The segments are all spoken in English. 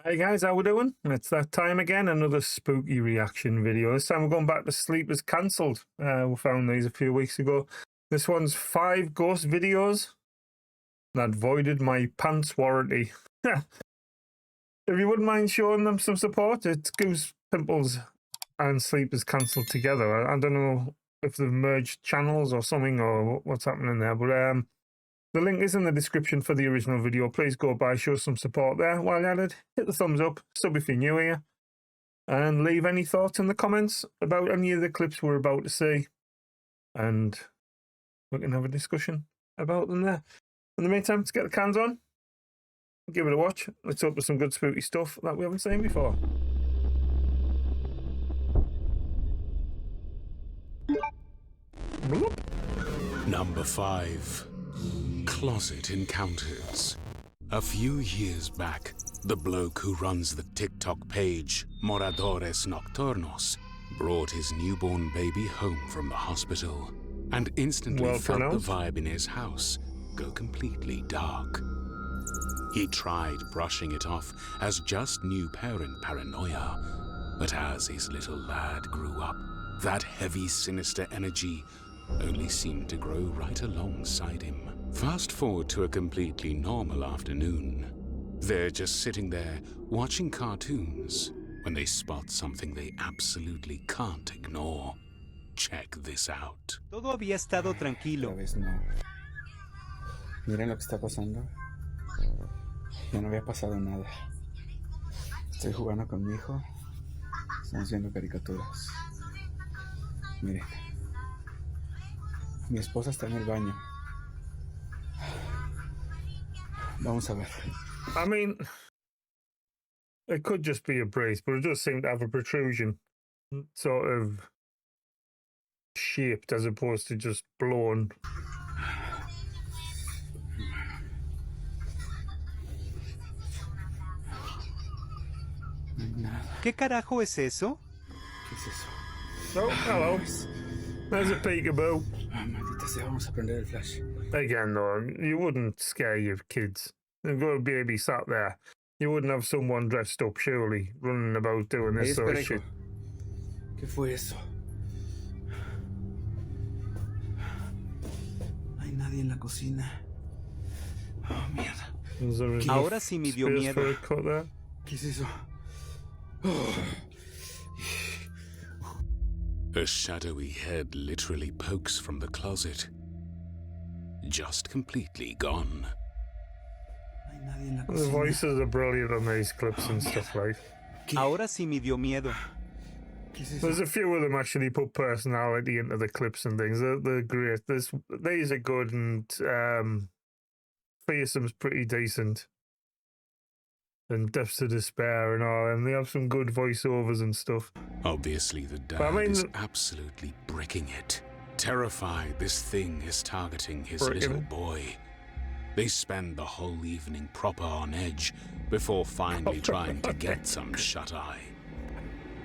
Hey guys, how we doing? It's that time again, another spooky reaction video. This time we're going back to Sleep is Cancelled. We found these a few weeks ago. This one's 5 ghost videos that voided my pants warranty. If you wouldn't mind showing them some support, it's Goose Pimples and Sleep is Cancelled together. I don't know if they've merged channels or something or what's happening there, but the link is in the description for the original video. Please go by, show some support there. While you're at it, hit the thumbs up, sub if you're new here, and leave any thoughts in the comments about any of the clips we're about to see, and we can have a discussion about them there. In the meantime, let's get the cans on, give it a watch. Let's hope there's some good spooky stuff that we haven't seen before. Bloop. Number 5. Closet Encounters. A few years back, the bloke who runs the TikTok page, Moradores Nocturnos, brought his newborn baby home from the hospital and instantly felt the vibe in his house go completely dark. He tried brushing it off as just new parent paranoia, but as his little lad grew up, that heavy, sinister energy only seemed to grow right alongside him. Fast forward to a completely normal afternoon. They're just sitting there watching cartoons when they spot something they absolutely can't ignore. Check this out. Todo había estado tranquilo. Esta vez no. Miren lo que está pasando. Ya no había pasado nada. Estoy jugando con mi hijo. Estamos viendo caricaturas. Miren. Mi esposa está en el baño. Vamos a ver. I mean, it could just be a brace, but it does seem to have a protrusion, sort of shaped as opposed to just blown. ¿Qué carajo es eso? ¿Qué es eso? Oh, hello. There's a peekaboo. Maldita sea, vamos a prender el flash. Again, though, you wouldn't scare your kids. They've got a baby sat there. You wouldn't have someone dressed up, surely, running about doing this sort of shit. ¿Qué fue eso? No hay nadie en la cocina. Oh, mierda. Ahora sí me dio miedo. ¿Qué es eso? A shadowy head literally pokes from the closet. Just completely gone. The voices are brilliant on these clips and stuff like. Ahora sí me dio miedo. There's a few of them actually put personality into the clips and things. They're great. These are good, and Fearsome's pretty decent. And Deaths to Despair and all, and they have some good voiceovers and stuff. Obviously, the dad is absolutely bricking it. Terrified this thing is targeting his little boy. They spend the whole evening proper on edge before finally trying to get some shut-eye.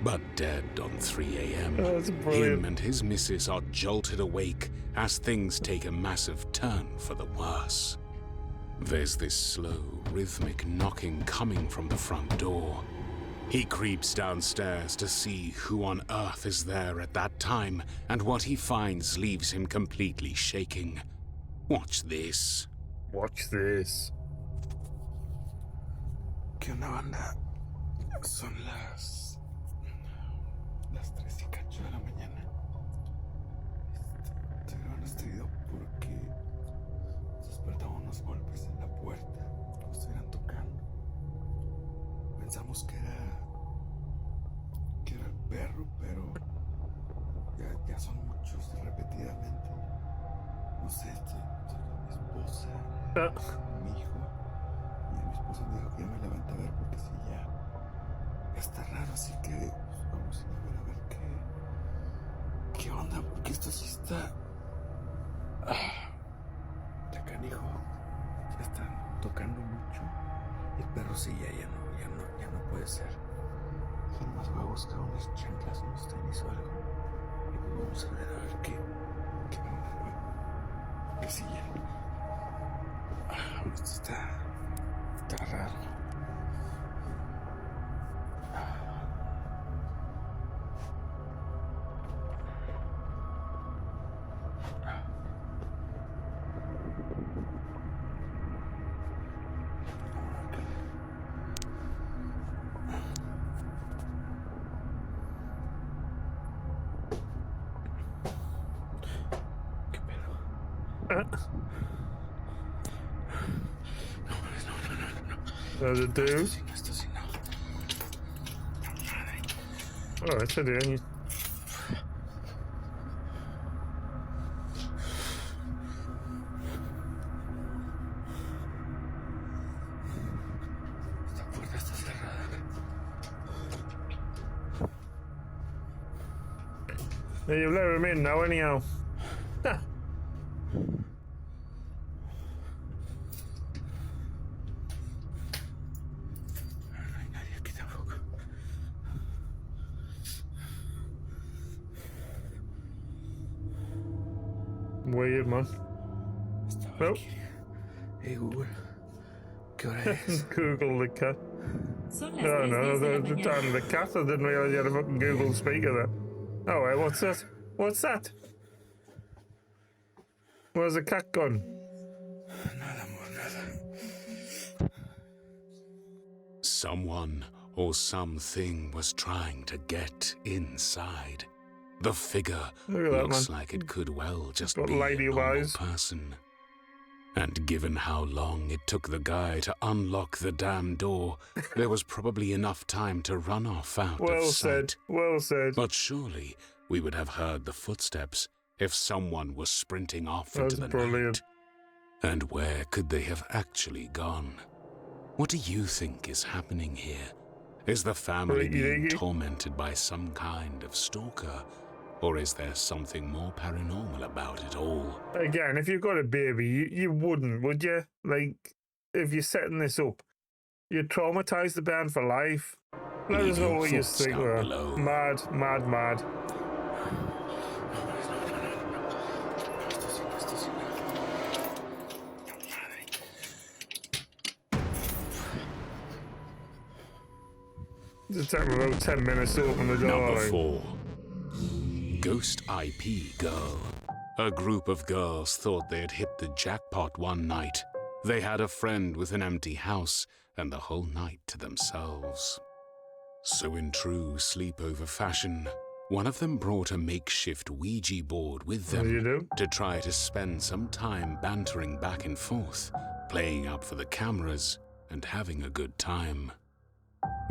But dead on 3 a.m., him and his missus are jolted awake as things take a massive turn for the worse. There's this slow, rhythmic knocking coming from the front door. He creeps downstairs to see who on earth is there at that time, and what he finds leaves him completely shaking. Watch this. Watch this. ¿Qué onda, banda? Son las 3 y cacho de la mañana. Estoy grabando este video porque despertamos unos golpes en la puerta, como estuvieran tocando. Pensamos que era el perro, pero ya son muchos repetidamente. No sé, estoy con mi esposa, con mi hijo, y mi esposa me dijo que ya me levanta a ver porque si ya está raro, así que pues, vamos a ver qué onda, porque esto sí está ya canijo, ya están tocando mucho, y el perro sí ya no puede ser. Yo nomás voy a buscar unas chanclas, unos tenis o algo, y pues vamos a ver qué onda, güey. Que sí ya. Esto está raro. Does it do? Esto sí, no. Madre. Oh, it's a do. Esta puerta está cerrada. You've let him in now, anyhow. No hay nadie aquí tampoco. Weird, man. Estaba Nope. aquí. Hey, Google. ¿Qué hora es? Google the cat. Son las No, 3:10 no, de la the mañana. time the cat. I didn't realize you had a fucking Google speaker there. Oh, wait, what's that? What's that? Where's the cat gone? Nada, amor, nada. Someone or something was trying to get inside. The figure Look at that, looks man. like it could well just got be a lady normal eyes. person. And given how long it took the guy to unlock the damn door, there was probably enough time to run off out Well of said. sight. Well said. But surely we would have heard the footsteps if someone was sprinting off That's into the brilliant. night. And where could they have actually gone? What do you think is happening here? Is the family Freaky being diggy. tormented by some kind of stalker? Or is there something more paranormal about it all? Again, if you've got a baby, you wouldn't, would you? Like, if you're setting this up, you'd traumatize the band for life. Let Leave us know your what you thoughts think. down There. below. Mad, mad, mad. Esto sí, esto sí, no. Madre. It'll take me about 10 minutes to open the door. Number like. 4. Ghost IP Girl. A group of girls thought they had hit the jackpot one night. They had a friend with an empty house and the whole night to themselves. So in true sleepover fashion, one of them brought a makeshift Ouija board with What do you them do? to try to spend some time bantering back and forth, playing up for the cameras and having a good time.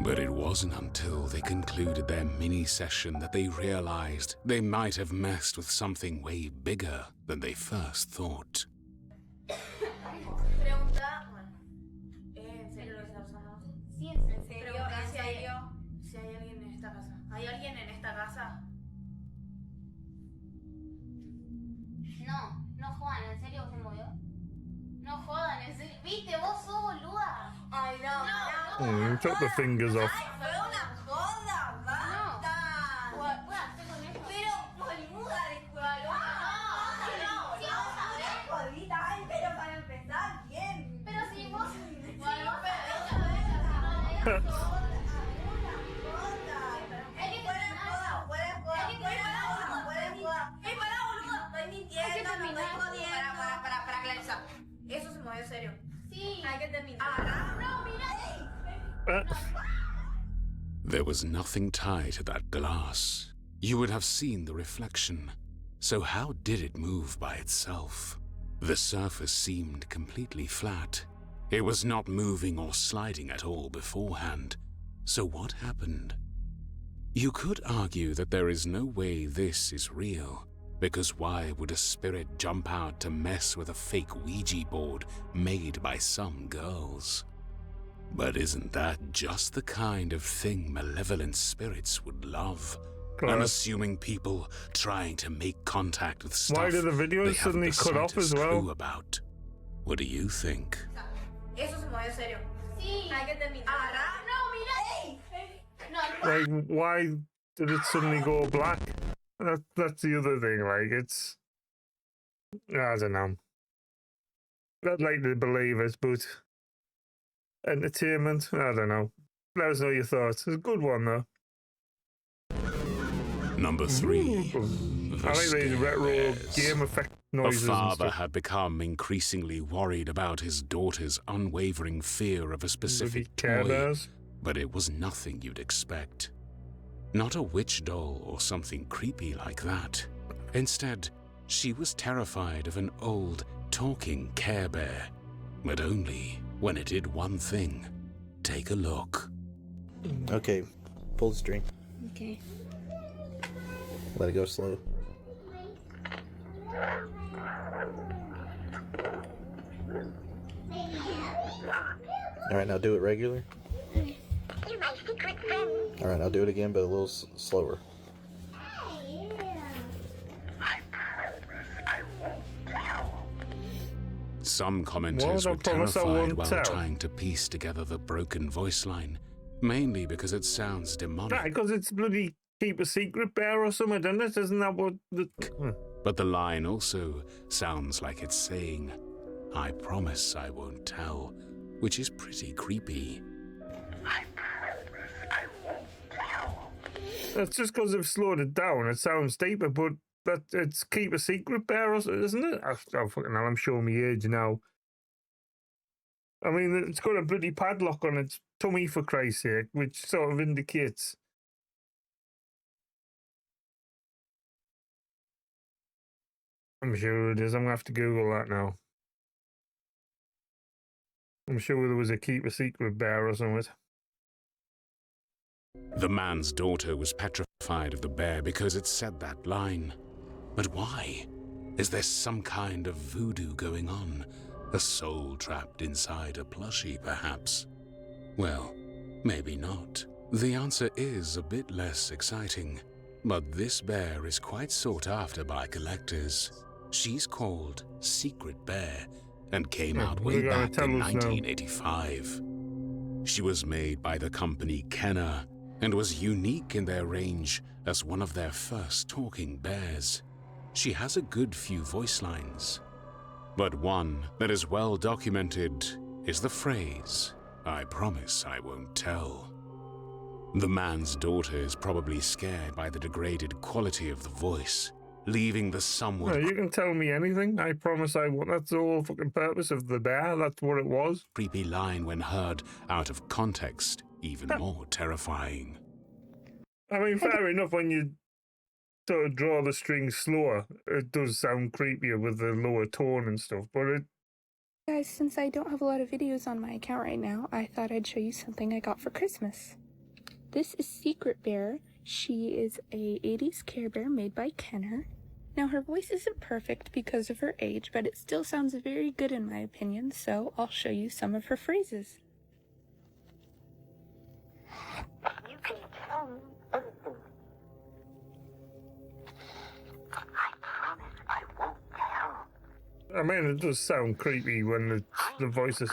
But it wasn't until they concluded their mini-session that they realized they might have messed with something way bigger than they first thought. Pregunta, bueno, ¿en serio lo que está pasando? Sí, en serio. Pregunta si hay alguien en esta casa. ¿Hay alguien en esta casa? No, no jodan, ¿en serio se movió? No jodan, ¿en serio? ¿Viste? Vos sos boluda. Ay, no, You took the fingers off. Ay, fue una joda, basta. ¿Puedo hacer con eso? Pero, boluda, disculpa. Sí, Jodita, ay, pero para empezar, bien. pero si vos... Para Clarisa. Eso se movió serio. Sí. Hay que terminar. No, mira. There was nothing tied to that glass. You would have seen the reflection. So how did it move by itself? The surface seemed completely flat. It was not moving or sliding at all beforehand. So what happened? You could argue that there is no way this is real, because why would a spirit jump out to mess with a fake Ouija board made by some girls? But isn't that just the kind of thing malevolent spirits would love? Unassuming people trying to make contact with stuff Why did the videos they haven't suddenly the cut off as slightest well? clue about. What do you think? Eso se movió serio. Sí. Hay que terminar. No, mira. No, Like, why did it suddenly go black? That's the other thing. Like, it's... I don't know. I'd like to believe it, but... Entertainment? I don't know. Let us know your thoughts. It's a good one, though. Number 3. I like these retro game effect A noises and father stuff. had become increasingly worried about his daughter's unwavering fear of a specific Care toy, Bears. but it was nothing you'd expect. Not a witch doll or something creepy like that. Instead, She was terrified of an old, talking Care Bear, but only when it did one thing. Take a look. Okay, pull the string. Okay. Let it go slow. Alright, now do it regular. Alright, I'll do it again, but a little slower. Some commenters were terrified while trying to piece together the broken voice line, mainly because it sounds demonic. Right, because it's bloody keep a secret bear or something, doesn't it? Isn't that what the... But the line also sounds like it's saying, I promise I won't tell, which is pretty creepy. That's just because they've slowed it down. It sounds deeper, but that it's keep a secret bear, or something, isn't it? Oh, fucking hell, I'm showing my age now. I mean, it's got a bloody padlock on its tummy, for Christ's sake, which sort of indicates... I'm sure it is. I'm going to have to Google that now. I'm sure there was a keep a secret bear or something. The man's daughter was petrified of the bear because it said that line. But why? Is there some kind of voodoo going on? A soul trapped inside a plushie, perhaps? Well, maybe not. The answer is a bit less exciting. But this bear is quite sought after by collectors. She's called Secret Bear and came out way back in 1985. She was made by the company Kenner and was unique in their range as one of their first talking bears. She has a good few voice lines, but one that is well documented is the phrase, I promise I won't tell. The man's daughter is probably scared by the degraded quality of the voice, leaving the somewhat... No, you can tell me anything. I promise I won't. That's the whole fucking purpose of the bear. That's what it was. Creepy line when heard out of context, even more terrifying. I mean, fair enough, when you sort of draw the strings slower, it does sound creepier with the lower tone and stuff, but it... Guys, since I don't have a lot of videos on my account right now, I thought I'd show you something I got for Christmas. This is Secret Bear. She is a 80s Care Bear made by Kenner. Now, her voice isn't perfect because of her age, but it still sounds very good in my opinion, so I'll show you some of her phrases. You can tell me anything. I promise I won't tell. I mean, it does sound creepy when the voices...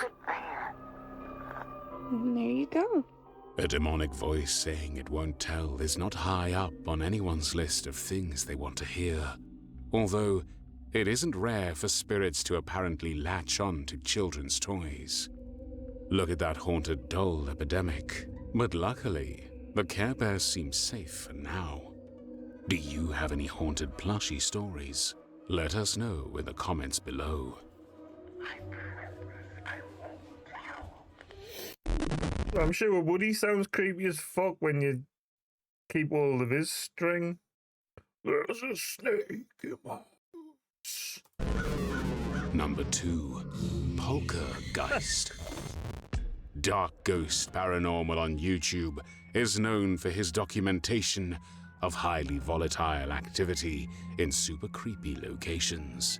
And there you go. A demonic voice saying it won't tell is not high up on anyone's list of things they want to hear. Although, it isn't rare for spirits to apparently latch on to children's toys. Look at that haunted doll epidemic. But luckily, the Care Bear seems safe for now. Do you have any haunted plushie stories? Let us know in the comments below. I'm sure Woody sounds creepy as fuck when you keep hold of his string. There's a snake in my house. Number 2. Poltergeist. Dark Ghost Paranormal on YouTube is known for his documentation of highly volatile activity in super creepy locations.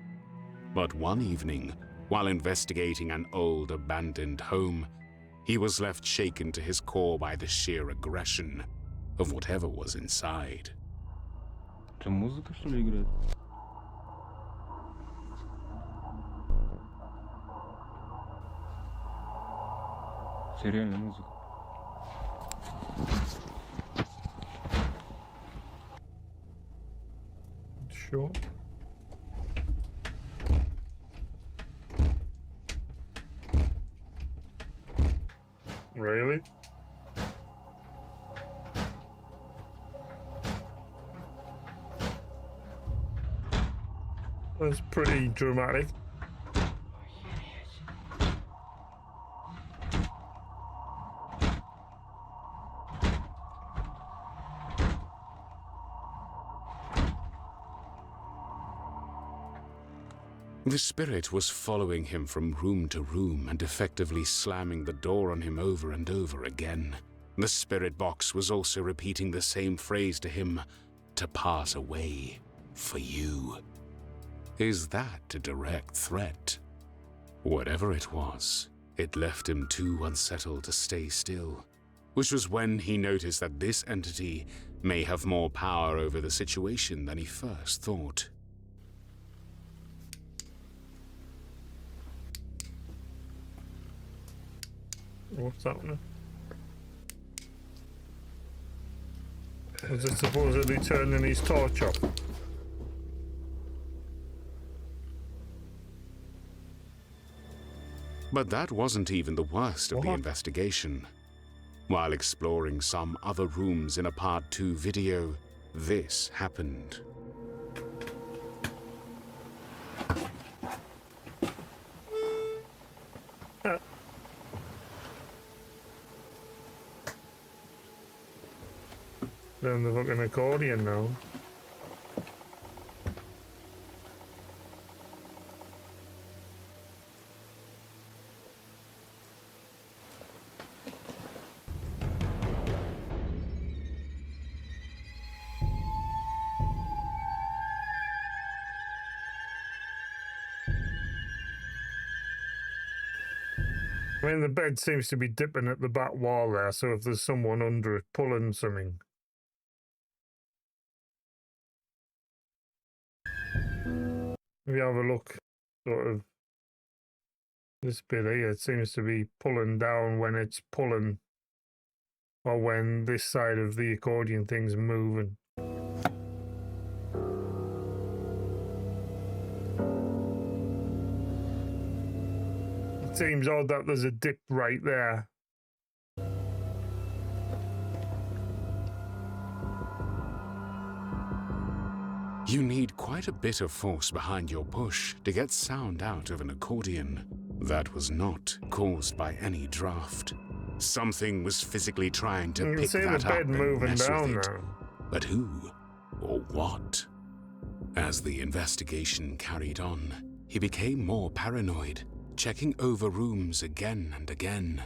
But one evening, while investigating an old abandoned home, he was left shaken to his core by the sheer aggression of whatever was inside. Это музыка, что ли, играет? Это реально музыка. Sure. Really? That's pretty dramatic. The spirit was following him from room to room and effectively slamming the door on him over and over again. The spirit box was also repeating the same phrase to him, to pass away for you. Is that a direct threat? Whatever it was, it left him too unsettled to stay still, which was when he noticed that this entity may have more power over the situation than he first thought. What's happening? Was it supposedly turning his torch off? But that wasn't even the worst of the investigation. While exploring some other rooms in a Part 2 video, this happened. Then the fucking accordion now. I mean, the bed seems to be dipping at the back wall there, so if there's someone under it pulling something. If you have a look, sort of, this bit here, it seems to be pulling down when it's pulling, or when this side of the accordion thing's moving. It seems odd that there's a dip right there. You need quite a bit of force behind your push to get sound out of an accordion. That was not caused by any draft. Something was physically trying to pick that up and mess with it. But who or what? As the investigation carried on, he became more paranoid, checking over rooms again and again.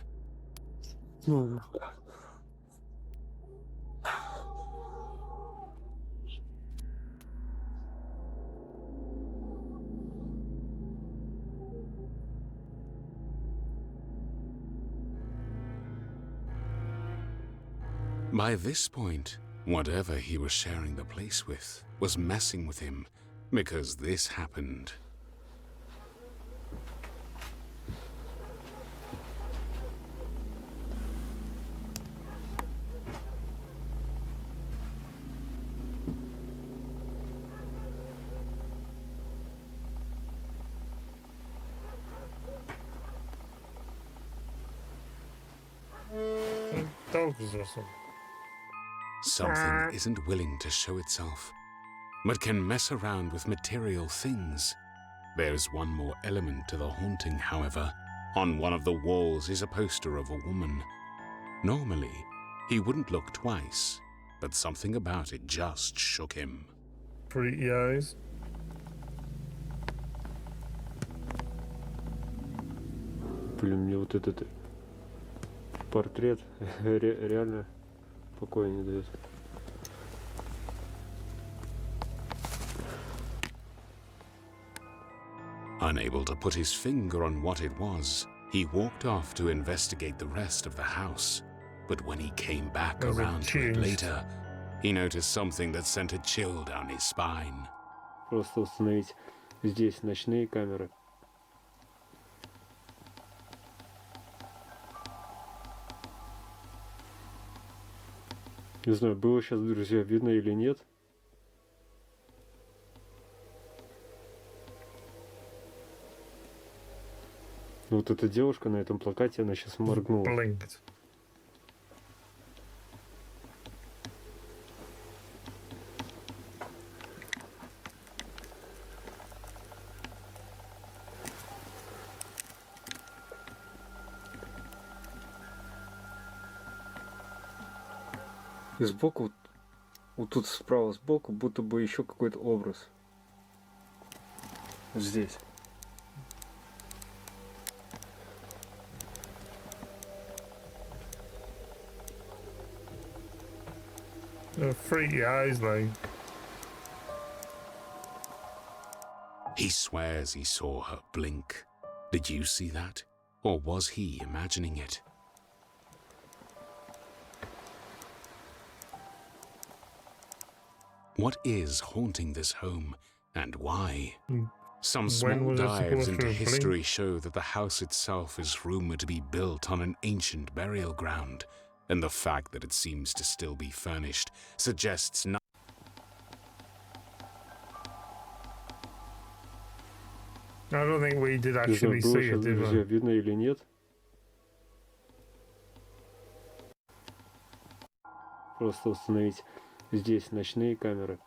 By this point, whatever he was sharing the place with was messing with him, because this happened. Dogs or something. Something isn't willing to show itself, but can mess around with material things. There's one more element to the haunting, however. On one of the walls is a poster of a woman. Normally, he wouldn't look twice, but something about it just shook him. Pretty eyes. Блин, мне вот этот портрет реально покоя не дает. Unable to put his finger on what it was, he walked off to investigate the rest of the house. But when he came back around to it later, he noticed something that sent a chill down his spine. Просто установить здесь ночные камеры. Не знаю, было сейчас, друзья, видно или нет. Но вот эта девушка на этом плакате, она сейчас моргнула. Blinked. И сбоку, вот тут справа сбоку, будто бы еще какой-то образ. Вот здесь. Freaky eyes, like. He swears he saw her blink. Did you see that? Or was he imagining it? What is haunting this home, and why? Some small dives into history show that the house itself is rumored to be built on an ancient burial ground, and the fact that it seems to still be furnished suggests not. I don't think we did Не знаю, actually было see сейчас, it, did друзья, we? видно или нет. Просто установить здесь ночные камеры.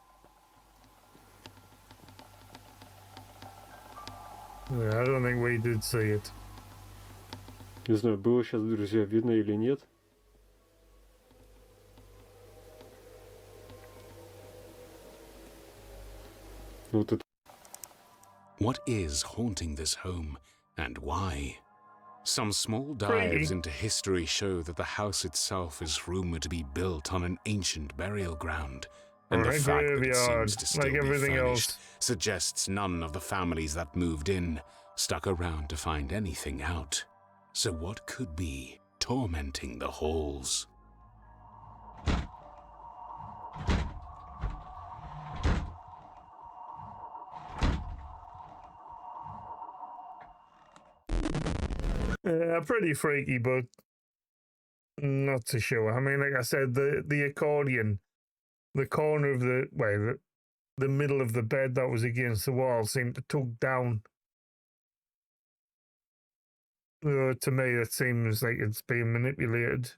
Yeah, I don't think we did see it. Не знаю, было сейчас, друзья, видно или нет. Вот это. What is haunting this home, and why? Some small dives into history show that the house itself is rumored to be built on an ancient burial ground, and the fact that it seems to still be furnished suggests none of the families that moved in stuck around to find anything out. So what could be tormenting the halls? Pretty freaky, but not too sure. I mean, like I said, the accordion, the corner of the middle of the bed that was against the wall seemed to tug down. To me, it seems like it's being manipulated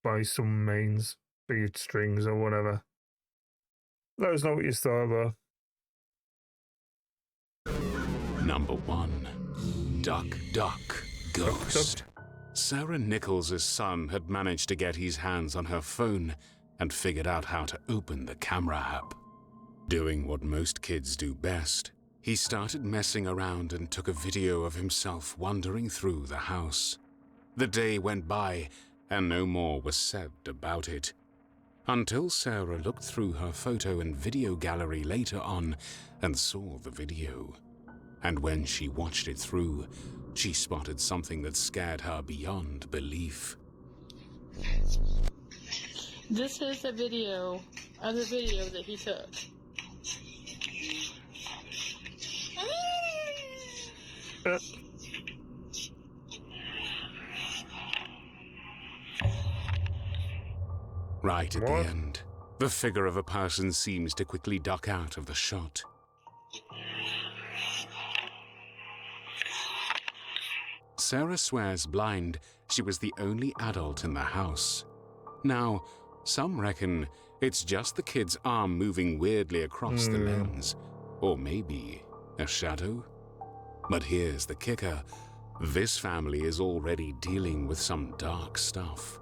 by some means, be it strings or whatever. Let us know what you thought, though. Number 1. Duck, Duck, Ghost. Sarah Nichols' son had managed to get his hands on her phone and figured out how to open the camera app. Doing what most kids do best, he started messing around and took a video of himself wandering through the house. The day went by and no more was said about it, until Sarah looked through her photo and video gallery later on and saw the video. And when she watched it through, she spotted something that scared her beyond belief. This is a video of the video that he took. Right at the end, the figure of a person seems to quickly duck out of the shot. Sarah swears blind she was the only adult in the house. Now, some reckon it's just the kid's arm moving weirdly across the lens, or maybe a shadow. But here's the kicker. This family is already dealing with some dark stuff.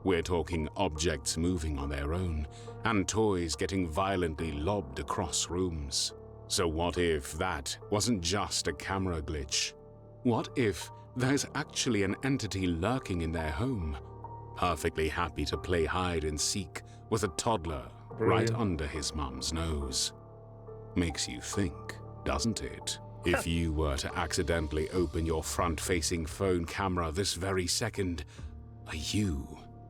We're talking objects moving on their own, and toys getting violently lobbed across rooms. So what if that wasn't just a camera glitch? What if there's actually an entity lurking in their home, perfectly happy to play hide and seek with a toddler right under his mum's nose? Makes you think, doesn't it? If you were to accidentally open your front-facing phone camera this very second, are you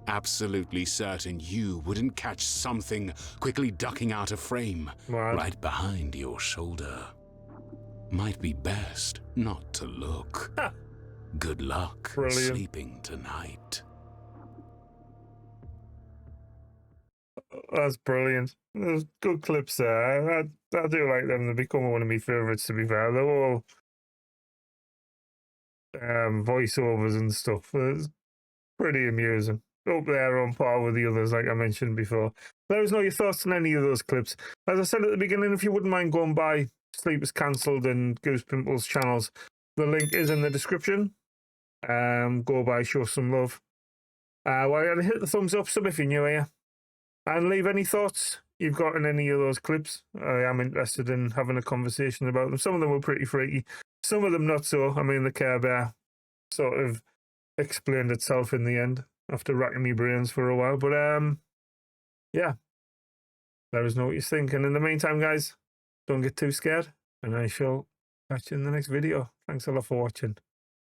absolutely certain you wouldn't catch something quickly ducking out of frame right behind your shoulder? Might be best not to look. Good luck sleeping tonight. That's brilliant. There's good clips there. I do like them. They become one of my favourites, to be fair. They're all voiceovers and stuff. It's pretty amusing. Up there on par with the others, like I mentioned before. Let us know your thoughts on any of those clips. As I said at the beginning, if you wouldn't mind going by Sleep is Cancelled and Goose Pimple's channels, the link is in the description. Go by, show some love. Hit the thumbs up, sub if you're new here. And leave any thoughts you've got in any of those clips. I am interested in having a conversation about them. Some of them were pretty freaky. Some of them not so. I mean, the Care Bear sort of explained itself in the end after racking my brains for a while. But yeah, let us know what you think. And in the meantime, guys, don't get too scared, and I shall catch you in the next video. Thanks a lot for watching.